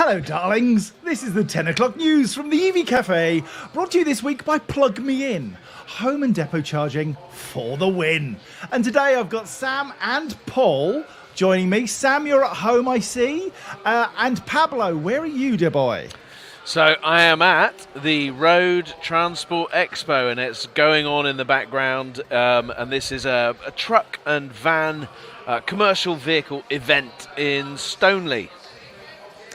Hello, darlings. This is the 10 o'clock news from the EV Café, brought to you this week by Plug Me In, home and depot charging for the win. And today I've got Sam and Paul joining me. Sam, you're at home, I see. And Pablo, where are you, dear boy? So I am at the Road Transport Expo, and it's going on in the background. And this is a truck and van commercial vehicle event in Stoneleigh.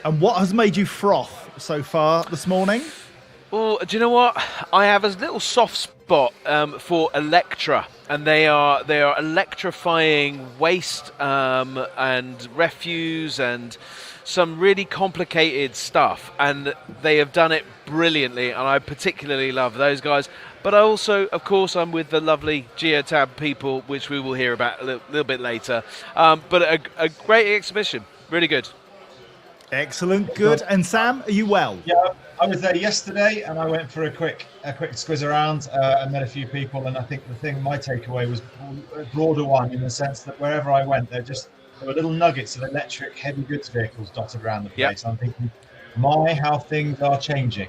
And what has made you froth so far this morning? Well, do you know what? I have a little soft spot for Electra, and they are electrifying waste and refuse and some really complicated stuff, and they have done it brilliantly, and I particularly love those guys. But I also, of course, I'm with the lovely Geotab people, which we will hear about a little bit later. But a great exhibition, really good. Excellent, good. And Sam, are you well? Yeah, I was there yesterday, and I went for a quick squiz around and met a few people. And I think my takeaway was a broader one, in the sense that wherever I went, there were little nuggets of electric heavy goods vehicles dotted around the place. Yep. I'm thinking, how things are changing.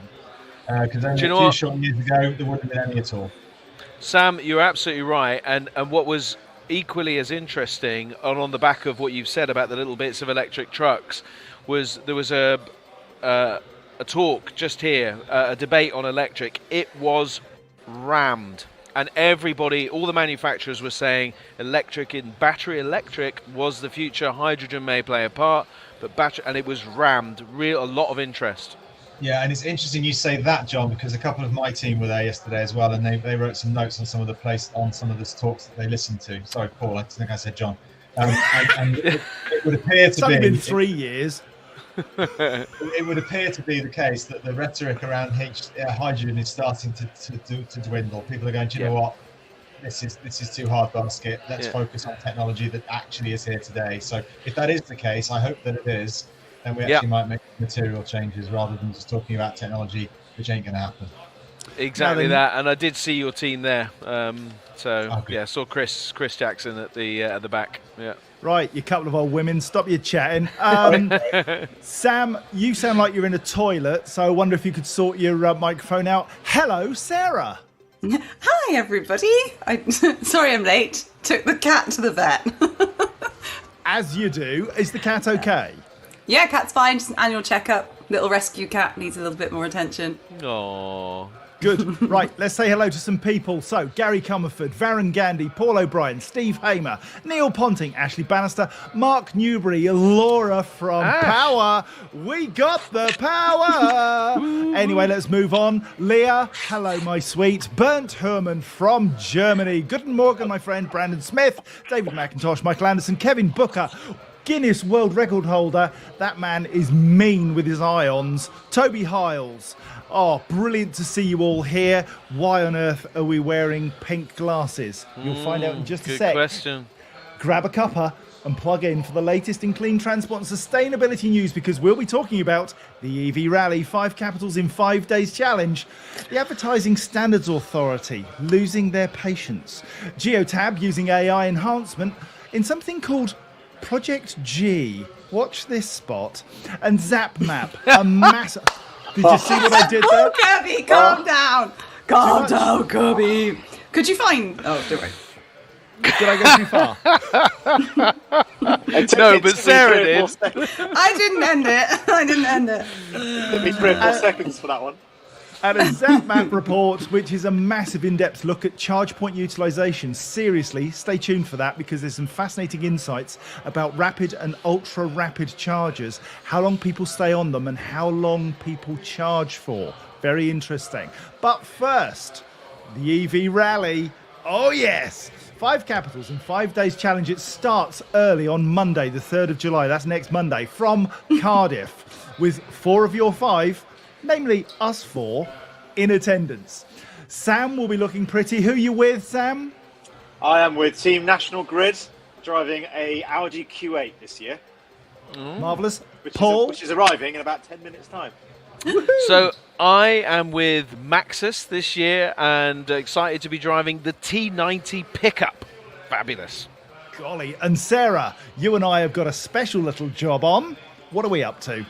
Because only a few short years ago, there wouldn't have been any at all. Sam, you're absolutely right. And what was equally as interesting, and on the back of what you've said about the little bits of electric trucks, there was a talk just here, a debate on electric. It was rammed, and everybody, all the manufacturers were saying battery electric was the future. Hydrogen may play a part, but battery, and it was rammed. A lot of interest. Yeah, and it's interesting you say that, John, because a couple of my team were there yesterday as well, and they wrote some notes on some of the talks that they listened to. Sorry, Paul, I think I said John. And it would appear to it's only been 3 years. It would appear to be the case that the rhetoric around hydrogen is starting to dwindle. People are going, do you know what? This is too hard basket. Let's focus on technology that actually is here today. So if that is the case, I hope that it is, then we actually might make material changes rather than just talking about technology, which ain't going to happen. Exactly that. And I did see your team there. I saw Chris Jackson at the back. Yeah. Right, you couple of old women, stop your chatting. Sam, you sound like you're in a toilet, so I wonder if you could sort your microphone out. Hello, Sarah. Hi, everybody. Sorry I'm late. Took the cat to the vet. As you do. Is the cat okay? Yeah, cat's fine. Just an annual checkup. Little rescue cat needs a little bit more attention. Aww. Good. Right, let's say hello to some people. So, Gary Comerford, Varun Gandhi, Paul O'Brien, Steve Hamer, Neil Ponting, Ashley Bannister, Mark Newbury, Laura from Power. We got the power. Anyway, let's move on. Leah, hello, my sweet. Bernd Herman from Germany. Guten Morgen, my friend. Brandon Smith, David McIntosh, Michael Anderson, Kevin Booker, Guinness World Record holder. That man is mean with his ions. Toby Hiles. Oh, brilliant to see you all here. Why on earth are we wearing pink glasses? You'll find out in just a sec. Good question. Grab a cuppa and plug in for the latest in clean transport and sustainability news, because we'll be talking about the EV Rally 5 Capitals in 5 Days Challenge, the Advertising Standards Authority losing their patience, Geotab using AI enhancement in something called Project G. Watch this spot. And ZapMap, a massive... Did you see what I did there? Oh, Kirby, calm down. Calm down, Kirby. Could you find... Oh, don't worry. Did I go too far? No, but Sarah did. I didn't end it. Took me 3 or 4 seconds for that one. And a ZapMap report, which is a massive in-depth look at charge point utilization. Seriously, stay tuned for that, because there's some fascinating insights about rapid and ultra-rapid chargers, how long people stay on them and how long people charge for. Very interesting. But first, the EV Rally. Oh, yes. 5 Capitals in 5 Days Challenge. It starts early on Monday, the 3rd of July. That's next Monday, from Cardiff, with 4 of your 5, namely us 4, in attendance. Sam will be looking pretty. Who are you with, Sam? I am with Team National Grid, driving a Audi Q8 this year. Marvellous. Paul? Which is arriving in about 10 minutes' time. So I am with Maxus this year, and excited to be driving the T90 pickup. Fabulous. Golly. And Sarah, you and I have got a special little job on. What are we up to?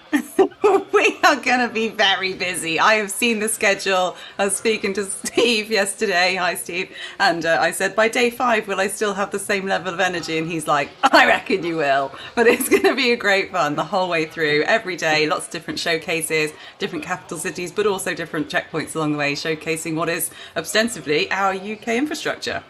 are going to be very busy. I have seen the schedule. I was speaking to Steve yesterday. Hi, Steve. And I said, by day 5, will I still have the same level of energy? And he's like, I reckon you will. But it's going to be a great fun the whole way through. Every day, lots of different showcases, different capital cities, but also different checkpoints along the way, showcasing what is ostensibly our UK infrastructure.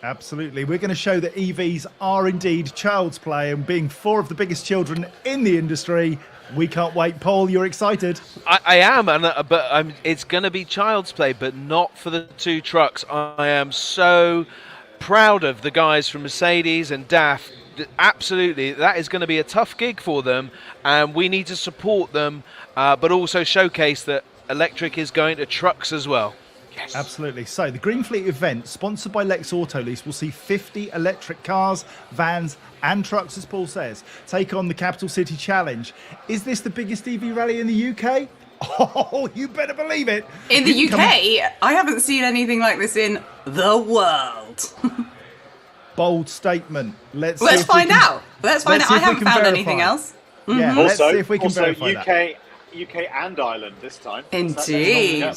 Absolutely. We're going to show that EVs are indeed child's play, and being 4 of the biggest children in the industry, we can't wait. Paul, you're excited? I am, but it's going to be child's play, but not for the 2 trucks. I am so proud of the guys from Mercedes and DAF. Absolutely, that is going to be a tough gig for them, and we need to support them, but also showcase that electric is going to trucks as well. Yes. Absolutely. So the Green Fleet event, sponsored by Lex Autolease, will see 50 electric cars, vans and trucks, as Paul says, take on the Capital City Challenge. Is this the biggest EV rally in the UK? Oh, you better believe it. In the UK, I haven't seen anything like this in the world. Bold statement. Let's find out. Let's find out. I haven't found anything else. Mm-hmm. Yeah, let's see if we can verify that. UK and Ireland this time. Indeed.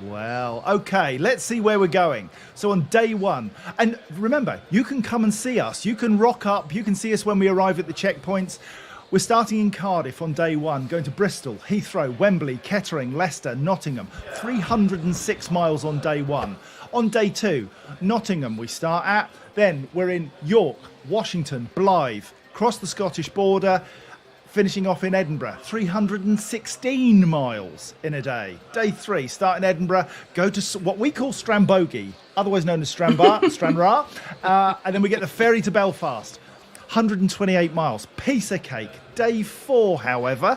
Well, okay, let's see where we're going. So on day 1, and remember, you can come and see us. You can rock up. You can see us when we arrive at the checkpoints. We're starting in Cardiff on day 1, going to Bristol, Heathrow, Wembley, Kettering, Leicester, Nottingham. 306 miles on day 1. On day 2, Nottingham we start at. Then we're in York, Washington, Blythe, cross the Scottish border, finishing off in Edinburgh, 316 miles in a day. Day 3, start in Edinburgh, go to what we call Strambogie, otherwise known as Stranraer, and then we get the ferry to Belfast, 128 miles, piece of cake. Day 4, however,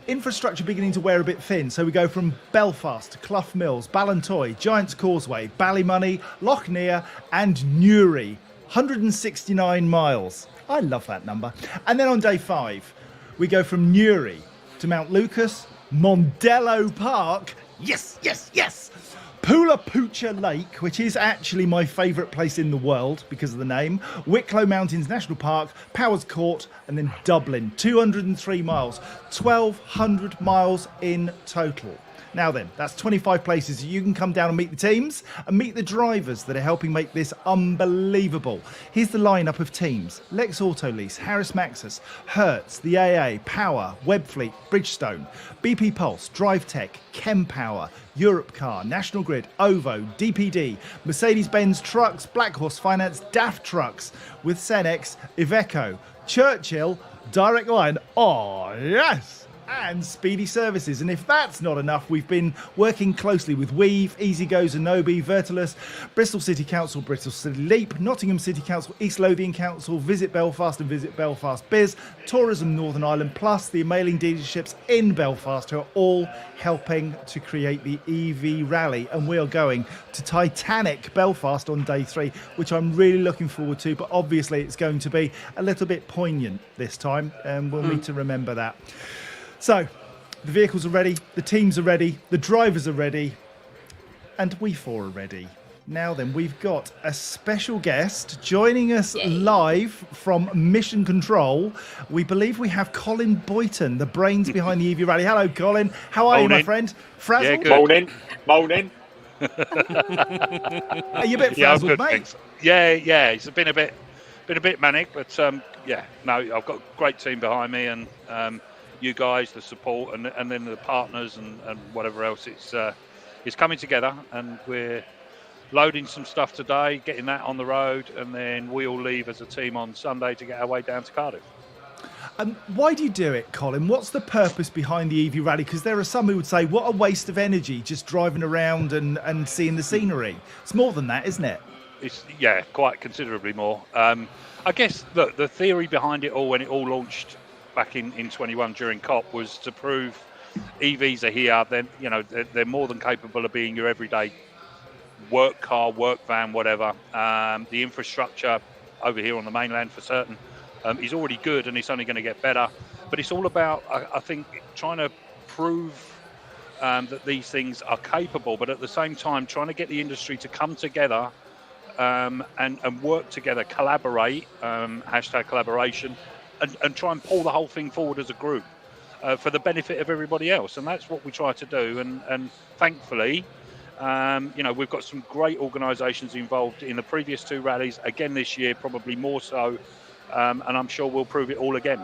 infrastructure beginning to wear a bit thin, so we go from Belfast to Clough Mills, Ballantoy, Giant's Causeway, Ballymoney, Lochner and Newry, 169 miles. I love that number. And then on day 5, we go from Newry to Mount Lucas, Mondello Park, yes, Poolapoocha Lake, which is actually my favourite place in the world because of the name, Wicklow Mountains National Park, Powers Court, and then Dublin, 203 miles, 1,200 miles in total. Now then, that's 25 places you can come down and meet the teams and meet the drivers that are helping make this unbelievable. Here's the lineup of teams: Lex Autolease, Harris Maxus, Hertz, the AA, Power, Webfleet, Bridgestone, BP Pulse, DriveTech, Chempower, Europcar, National Grid, OVO, DPD, Mercedes-Benz Trucks, Black Horse Finance, DAF Trucks, with Cenex, Iveco, Churchill, Direct Line, oh yes, and Speedy Services. And if that's not enough, we've been working closely with Weave, EasyGo, Zenobi, Vertilus, Bristol City Council, Bristol City Leap, Nottingham City Council, East Lothian Council, Visit Belfast and Visit Belfast Biz, Tourism Northern Ireland, plus the mailing dealerships in Belfast, who are all helping to create the EV rally. And we are going to Titanic Belfast on day 3, which I'm really looking forward to, but obviously it's going to be a little bit poignant this time, and we'll need to remember that. So, the vehicles are ready, the teams are ready, the drivers are ready, and we 4 are ready. Now then, we've got a special guest joining us live from Mission Control. We believe we have Colin Boyton, the brains behind the EV Rally. Hello, Colin. How are you, my friend? Frazzled? Yeah, good. Moaning. Are you a bit frazzled, good, mate? thanks. Yeah. It's been a bit manic, but I've got a great team behind me, and you guys, the support, and then the partners and whatever else. It's coming together, and we're loading some stuff today, getting that on the road, and then we all leave as a team on Sunday to get our way down to Cardiff. Why do you do it, Colin? What's the purpose behind the EV Rally? Because there are some who would say, what a waste of energy just driving around and seeing the scenery. It's more than that, isn't it? It's quite considerably more. I guess, look, the theory behind it all, when it all launched back in 21 during COP, was to prove EVs are here. Then they're more than capable of being your everyday work car, work van, whatever. The infrastructure over here on the mainland for certain is already good, and it's only going to get better. But it's all about, I think, trying to prove that these things are capable, but at the same time trying to get the industry to come together and work together, collaborate, hashtag collaboration, and try and pull the whole thing forward as a group. for the benefit of everybody else, and that's what we try to do. And thankfully, we've got some great organisations involved in the previous 2 rallies. Again this year, probably more so, and I'm sure we'll prove it all again.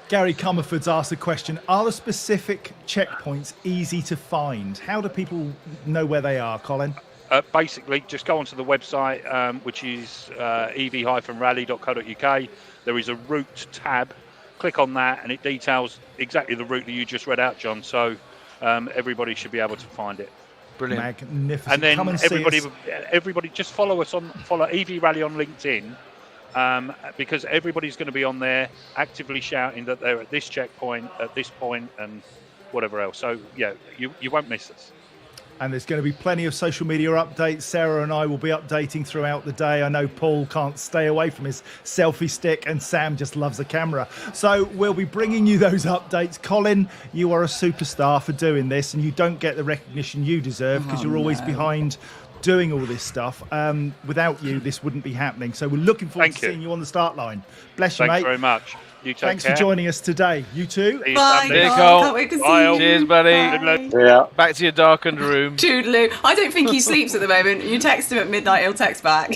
Gary Comerford's asked a question: are the specific checkpoints easy to find? How do people know where they are, Colin? Basically, just go onto the website, which is ev-rally.co.uk. There is a route tab. Click on that, and it details exactly the route that you just read out, John. So everybody should be able to find it. Brilliant. Magnificent. And then Come and everybody just follow us follow EV Rally on LinkedIn, because everybody's going to be on there actively shouting that they're at this checkpoint, at this point, and whatever else. So yeah, you won't miss us. And there's going to be plenty of social media updates. Sarah and I will be updating throughout the day. I know Paul can't stay away from his selfie stick, and Sam just loves a camera. So we'll be bringing you those updates. Colin, you are a superstar for doing this, and you don't get the recognition you deserve because you're always behind doing all this stuff. Without you, this wouldn't be happening. So we're looking forward to seeing you on the start line. Bless you, mate. Thanks very much. You take Thanks care. for joining us today. You too. Bye. There you Cole. go. Can't wait to see Bye. you. Cheers, buddy. Bye. Yeah. Back to your darkened room. Toodaloo. I don't think he sleeps at the moment. You text him at midnight, he'll text back.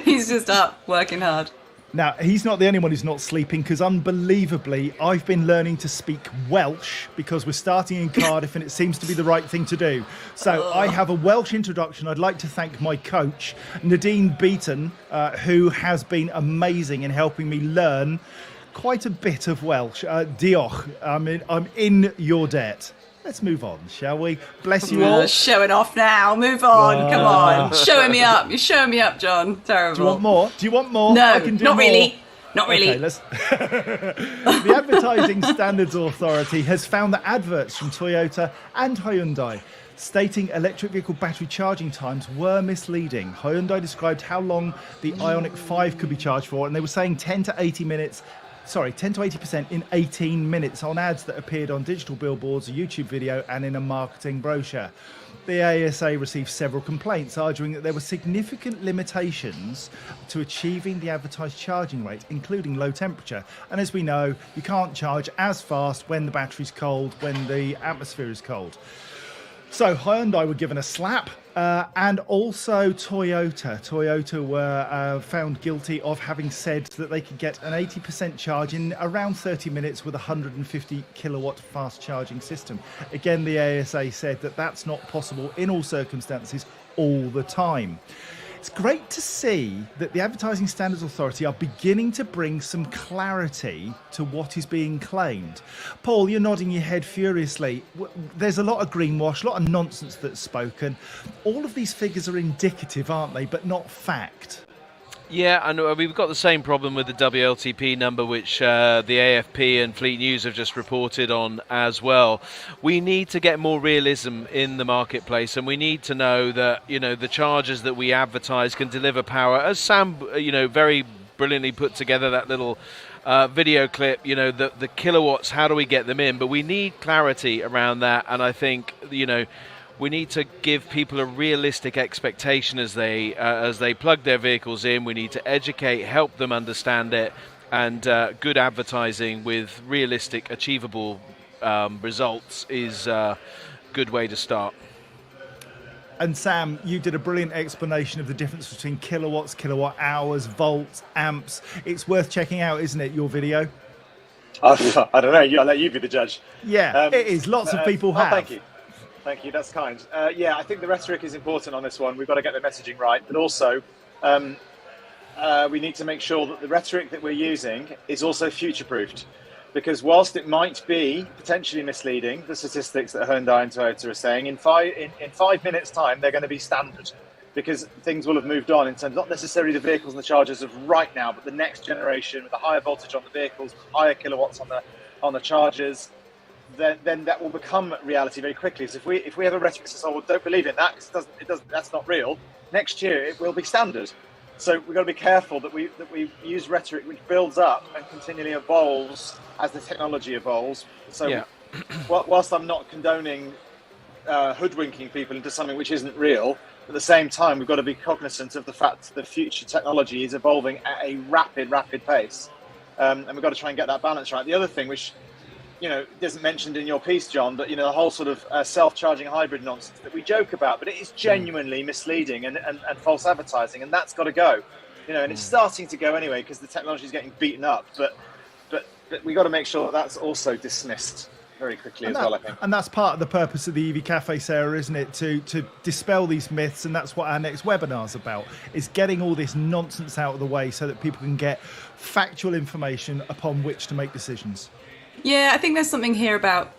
He's just up, working hard. Now, he's not the only one who's not sleeping, because unbelievably, I've been learning to speak Welsh because we're starting in Cardiff and it seems to be the right thing to do. So I have a Welsh introduction. I'd like to thank my coach, Nadine Beaton, who has been amazing in helping me learn quite a bit of Welsh. Diolch. I'm in your debt. Let's move on, shall we? Bless you all. Showing off now. Move on. Come on. Showing me up. You're showing me up, John. Terrible. Do you want more? Do you want more? No, I can do not more. really. Not really. Okay, The Advertising Standards Authority has found that adverts from Toyota and Hyundai stating electric vehicle battery charging times were misleading. Hyundai described how long the Ioniq 5 could be charged for, and they were saying 10 to 80% in 18 minutes on ads that appeared on digital billboards, a YouTube video, and in a marketing brochure. The ASA received several complaints, arguing that there were significant limitations to achieving the advertised charging rate, including low temperature. And as we know, you can't charge as fast when the battery's cold, when the atmosphere is cold. So Hyundai were given a slap, and also Toyota. Toyota were found guilty of having said that they could get an 80% charge in around 30 minutes with a 150 kilowatt fast charging system. Again, the ASA said that that's not possible in all circumstances all the time. It's great to see that the Advertising Standards Authority are beginning to bring some clarity to what is being claimed. Paul, you're nodding your head furiously. There's a lot of greenwash, a lot of nonsense that's spoken. All of these figures are indicative, aren't they, but not fact? Yeah, and we've got the same problem with the WLTP number, which the AFP and Fleet News have just reported on as well. We need to get more realism in the marketplace, and we need to know that, the chargers that we advertise can deliver power. As Sam, very brilliantly put together that little video clip, the kilowatts, how do we get them in? But we need clarity around that, and I think, we need to give people a realistic expectation as they plug their vehicles in. We need to educate, help them understand it, and good advertising with realistic, achievable results is a good way to start. And Sam, you did a brilliant explanation of the difference between kilowatts, kilowatt hours, volts, amps. It's worth checking out, isn't it, your video? I don't know. I'll let you be the judge. Yeah, it is. Lots of people have. Thank you. Thank you, that's kind. Yeah, I think the rhetoric is important on this one. We've got to get the messaging right, but also we need to make sure that the rhetoric that we're using is also future-proofed. Because whilst it might be potentially misleading, the statistics that Hyundai and Toyota are saying, in 5 minutes' time, they're going to be standard. Because things will have moved on in terms, not necessarily the vehicles and the chargers of right now, but the next generation with the higher voltage on the vehicles, higher kilowatts on the chargers. Then that will become reality very quickly. So if we have a rhetoric that says, "Oh, well, don't believe in that, that's not real," next year it will be standard. So we've got to be careful that we use rhetoric which builds up and continually evolves as the technology evolves. So Yeah. whilst I'm not condoning hoodwinking people into something which isn't real, at the same time we've got to be cognizant of the fact that the future technology is evolving at a rapid pace, and we've got to try and get that balance right. The other thing which isn't mentioned in your piece, John, but the whole sort of self-charging hybrid nonsense that we joke about, but it is genuinely misleading and false advertising, and that's got to go. And it's starting to go anyway because the technology is getting beaten up, but we got to make sure that that's also dismissed very quickly as well, I think. And that's part of the purpose of the EV Cafe, Sarah, isn't it? To dispel these myths, and that's what our next webinar is about, is getting all this nonsense out of the way so that people can get factual information upon which to make decisions. Yeah, I think there's something here about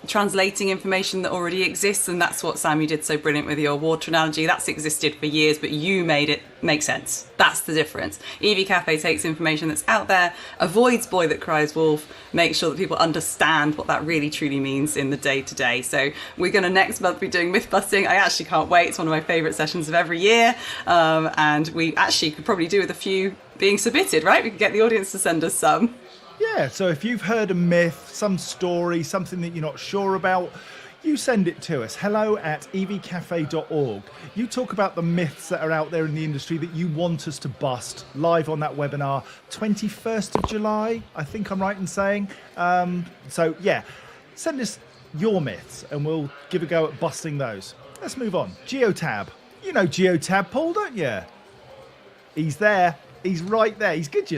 translating information that already exists, and that's what, Sam, you did so brilliant with your water analogy. That's existed for years, but you made it make sense. That's the difference. EV Cafe takes information that's out there, avoids boy that cries wolf, makes sure that people understand what that really truly means in the day-to-day. So we're going to next month be doing myth busting. I actually can't wait. It's one of my favourite sessions of every year, and we actually could probably do with a few being submitted, right? We could get the audience to send us some. Yeah, so if you've heard a myth, some story, something that you're not sure about, you send it to us. hello@evcafe.org. You talk about the myths that are out there in the industry that you want us to bust live on that webinar, 21st of July, I think I'm right in saying. So, yeah, send us your myths and we'll give a go at busting those. Let's move on. Geotab. You know Geotab, Paul, don't you? He's there. He's right there. He's good,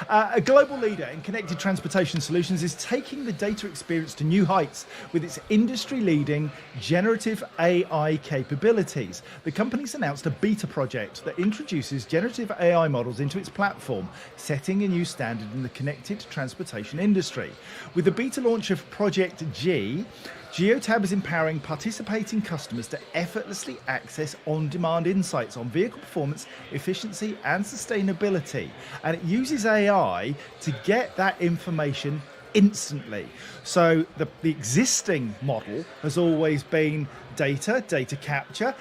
A global leader in connected transportation solutions is taking the data experience to new heights with its industry-leading generative AI capabilities. The company's announced a beta project that introduces generative AI models into its platform, setting a new standard in the connected transportation industry. With the beta launch of Project G, Geotab is empowering participating customers to effortlessly access on-demand insights on vehicle performance, efficiency and sustainability. And it uses AI to get that information instantly. So the existing model has always been data capture,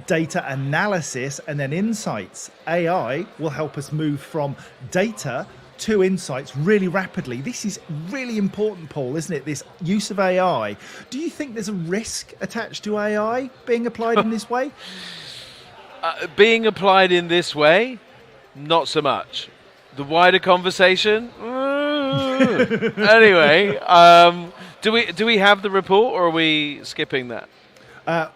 data analysis, and then insights. AI will help us move from data to insights really rapidly. This is really important, Paul, isn't it? This use of AI. Do you think there's a risk attached to AI being applied in this way? Being applied in this way, not so much. The wider conversation, anyway. Do we have the report, or are we skipping that?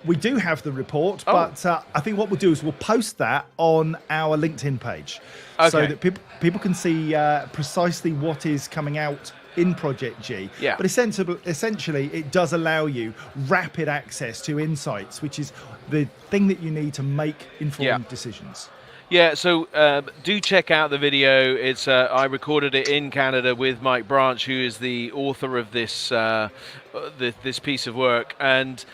We do have the report, but I think what we'll do is we'll post that on our LinkedIn page, so that people can see precisely what is coming out in Project G. Yeah. But essentially, it does allow you rapid access to insights, which is the thing that you need to make informed decisions. Yeah, so do check out the video. It's I recorded it in Canada with Mike Branch, who is the author of this this piece of work, and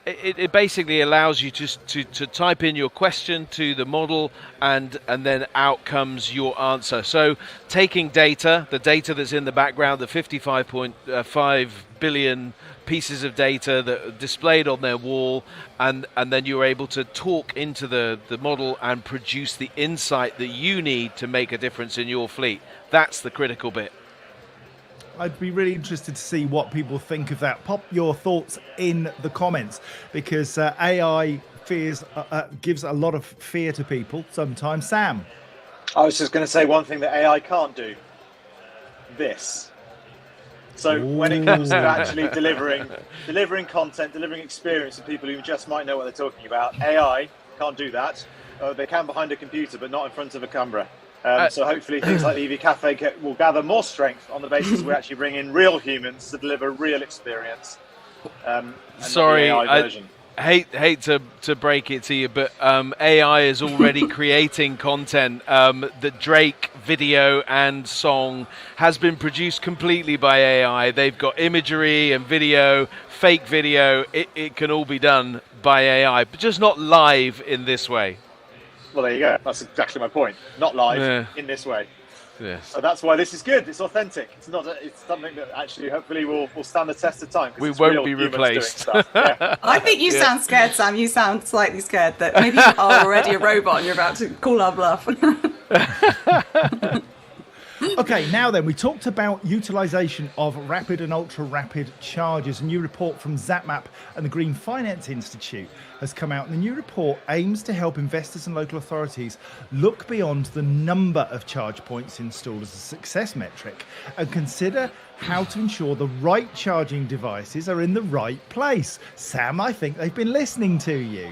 it basically allows you to type in your question to the model, and then out comes your answer. So taking data, the data that's in the background, the 55.5 billion pieces of data that are displayed on their wall, and then you're able to talk into the model and produce the insight that you need to make a difference in your fleet. That's the critical bit. I'd be really interested to see what people think of that. Pop your thoughts in the comments, because AI gives a lot of fear to people sometimes. Sam? I was just going to say one thing that AI can't do. This. So when it comes to actually delivering content, delivering experience to people who just might know what they're talking about, AI can't do that. They can behind a computer, but not in front of a camera. So hopefully things like the EV Cafe will gather more strength on the basis we actually bring in real humans to deliver real experience. Sorry, I hate to break it to you, but AI is already creating content. The Drake video and song has been produced completely by AI. They've got imagery and video, fake video. It can all be done by AI, but just not live in this way. Well, there you go. That's exactly my point. Not live in this way. Yes. So that's why this is good. It's authentic. It's not. It's something that actually, hopefully, will stand the test of time. We won't be replaced. Yeah. I think you sound scared, Sam. You sound slightly scared that maybe you are already a robot and you're about to call our bluff. Okay, now then, we talked about utilisation of rapid and ultra-rapid chargers. A new report from ZapMap and the Green Finance Institute has come out, and the new report aims to help investors and local authorities look beyond the number of charge points installed as a success metric and consider how to ensure the right charging devices are in the right place. Sam, I think they've been listening to you.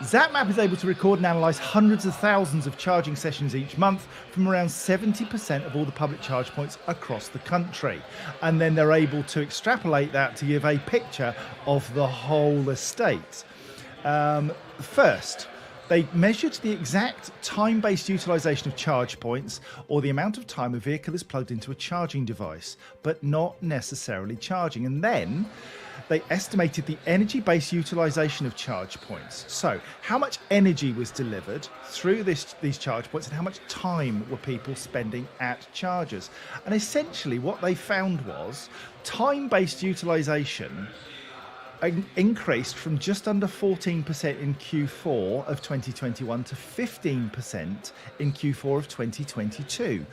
ZapMap is able to record and analyse hundreds of thousands of charging sessions each month from around 70% of all the public charge points across the country. And then they're able to extrapolate that to give a picture of the whole estate. First, they measured the exact time-based utilisation of charge points, or the amount of time a vehicle is plugged into a charging device, but not necessarily charging. And then they estimated the energy-based utilisation of charge points. So how much energy was delivered through these charge points and how much time were people spending at chargers. And essentially what they found was time-based utilisation increased from just under 14% in Q4 of 2021 to 15% in Q4 of 2022.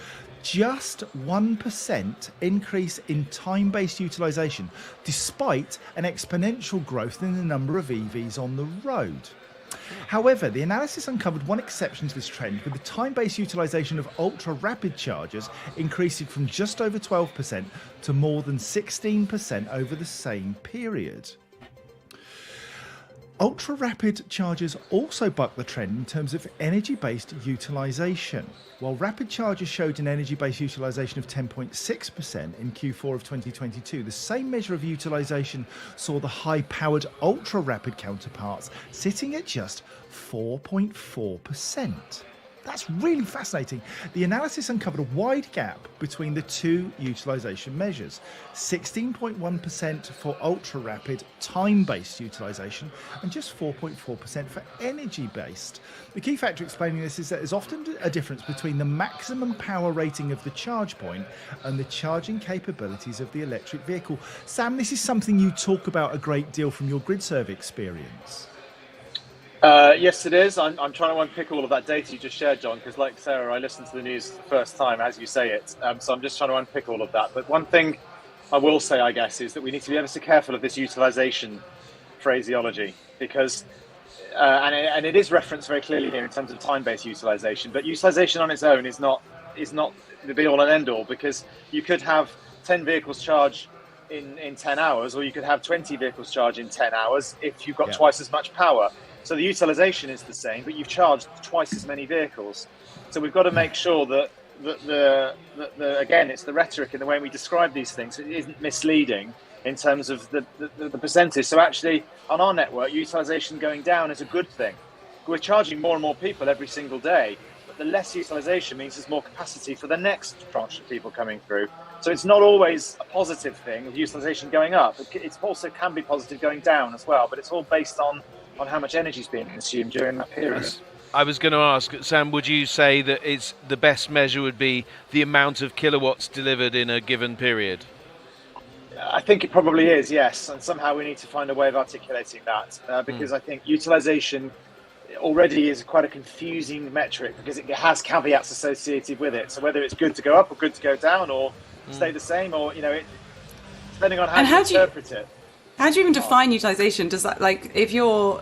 Just 1% increase in time-based utilisation, despite an exponential growth in the number of EVs on the road. However, the analysis uncovered one exception to this trend, with the time-based utilisation of ultra-rapid chargers increasing from just over 12% to more than 16% over the same period. Ultra-rapid chargers also buck the trend in terms of energy-based utilisation. While rapid chargers showed an energy-based utilisation of 10.6% in Q4 of 2022, the same measure of utilisation saw the high-powered ultra-rapid counterparts sitting at just 4.4%. That's really fascinating. The analysis uncovered a wide gap between the two utilisation measures. 16.1% for ultra-rapid time-based utilisation and just 4.4% for energy-based. The key factor explaining this is that there's often a difference between the maximum power rating of the charge point and the charging capabilities of the electric vehicle. Sam, this is something you talk about a great deal from your grid survey experience. Yes, it is. I'm trying to unpick all of that data you just shared, John, because like Sarah, I listened to the news the first time as you say it. So I'm just trying to unpick all of that. But one thing I will say, I guess, is that we need to be ever so careful of this utilisation phraseology, because, and it is referenced very clearly here in terms of time-based utilisation, but utilisation on its own is not the be-all and end-all, because you could have 10 vehicles charge in 10 hours, or you could have 20 vehicles charge in 10 hours if you've got twice as much power. So the utilisation is the same, but you've charged twice as many vehicles. So we've got to make sure that again, it's the rhetoric in the way we describe these things. It isn't misleading in terms of the percentage. So actually, on our network, utilisation going down is a good thing. We're charging more and more people every single day, but the less utilisation means there's more capacity for the next tranche of people coming through. So it's not always a positive thing with utilisation going up. It also can be positive going down as well, but it's all based on how much energy is being consumed during that period. I was going to ask, Sam, would you say that it's the best measure would be the amount of kilowatts delivered in a given period? I think it probably is, yes. And somehow we need to find a way of articulating that, because I think utilisation already is quite a confusing metric, because it has caveats associated with it. So whether it's good to go up or good to go down or stay the same, or, depending on how you interpret it. How do you even define utilisation? Does that, like, if you're...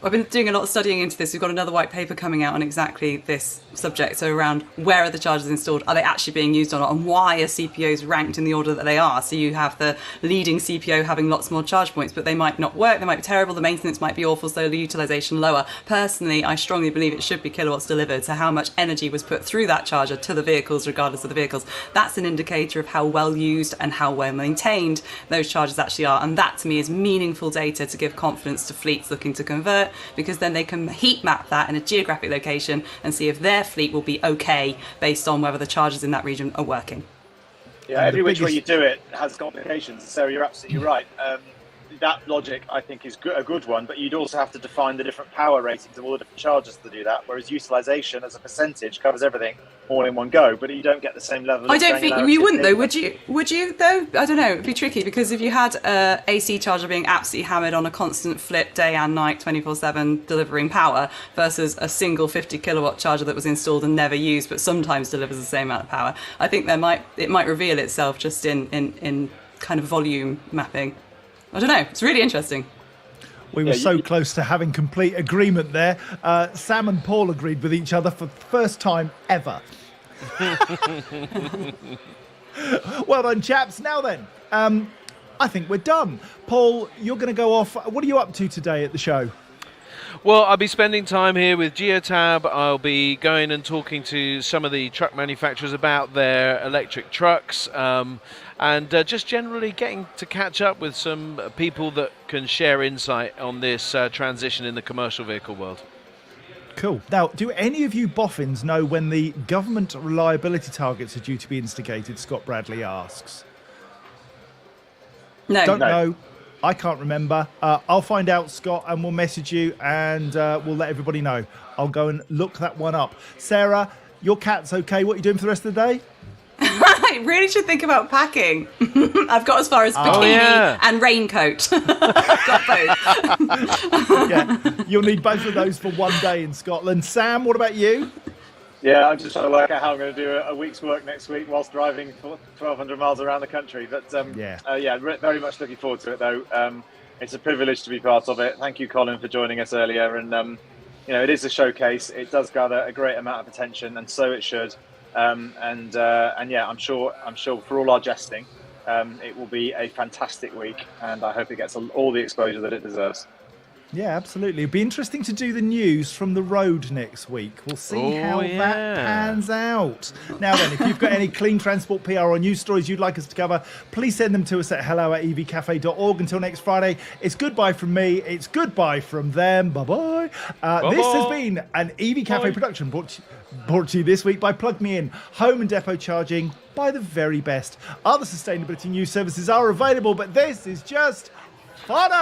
I've been doing a lot of studying into this. We've got another white paper coming out on exactly this subject. So around where are the chargers installed? Are they actually being used or not? And why are CPOs ranked in the order that they are? So you have the leading CPO having lots more charge points, but they might not work. They might be terrible. The maintenance might be awful. So the utilisation lower. Personally, I strongly believe it should be kilowatts delivered. So how much energy was put through that charger to the vehicles, regardless of the vehicles. That's an indicator of how well used and how well maintained those chargers actually are. And that to me is meaningful data to give confidence to fleets looking to convert, because then they can heat map that in a geographic location and see if their fleet will be okay based on whether the chargers in that region are working. Yeah, every which way you do it has complications. Sarah, you're absolutely right. That logic, I think, is a good one, but you'd also have to define the different power ratings of all the different chargers to do that, whereas utilisation as a percentage covers everything. all in one go, but you don't get the same level of I don't think granularity you wouldn't though, of would you? Would you though? I don't know. It'd be tricky because if you had a AC charger being absolutely hammered on a constant flip day and night, 24/7 delivering power, versus a single 50 kilowatt charger that was installed and never used, but sometimes delivers the same amount of power, I think it might reveal itself just in kind of volume mapping. I don't know. It's really interesting. We were so close to having complete agreement there. Sam and Paul agreed with each other for the first time ever. Well done, chaps. Now then, I think we're done. Paul, you're going to go off. What are you up to today at the show? Well, I'll be spending time here with Geotab. I'll be going and talking to some of the truck manufacturers about their electric trucks, and just generally getting to catch up with some people that can share insight on this transition in the commercial vehicle world. Cool. Now, do any of you boffins know when the government reliability targets are due to be instigated? Scott Bradley asks. No. Don't know. I can't remember. I'll find out, Scott, and we'll message you, and we'll let everybody know. I'll go and look that one up. Sarah, your cat's okay. What are you doing for the rest of the day? I really should think about packing. I've got as far as bikini and raincoat. I've got both. Yeah, you'll need both of those for one day in Scotland. Sam, what about you? Yeah, I'm just trying to work out how I'm going to do a week's work next week whilst driving 1,200 miles around the country. But very much looking forward to it, though. It's a privilege to be part of it. Thank you, Colin, for joining us earlier. And it is a showcase. It does gather a great amount of attention, and so it should. I'm sure for all our jesting, it will be a fantastic week, and I hope it gets all the exposure that it deserves. Yeah, absolutely. It'd be interesting to do the news from the road next week. We'll see how that pans out. Now then, if you've got any clean transport PR or news stories you'd like us to cover, please send them to us at hello@evcafe.org. Until next Friday, it's goodbye from me. It's goodbye from them. Bye-bye. This has been an EV Cafe production brought to you this week by Plug Me In, home and depot charging by the very best. Other sustainability news services are available, but this is just funner.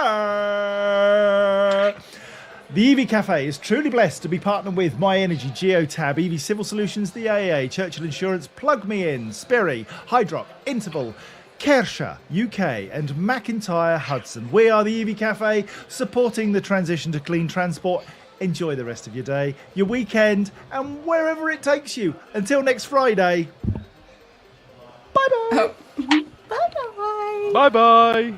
The EV Cafe is truly blessed to be partnered with My Energy, Geotab, EV Civil Solutions, the AAA, Churchill Insurance, Plug Me In, Sperry, Hydrock, Interval, Kershaw, UK, and McIntyre Hudson. We are the EV Cafe, supporting the transition to clean transport. Enjoy the rest of your day, your weekend, and wherever it takes you. Until next Friday. Bye-bye. Bye-bye. Bye-bye.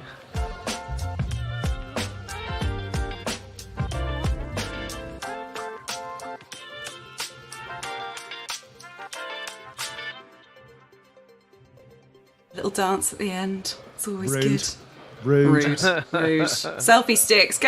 Little dance at the end. It's always Rude. good. Rude. Rude. Selfie sticks. Go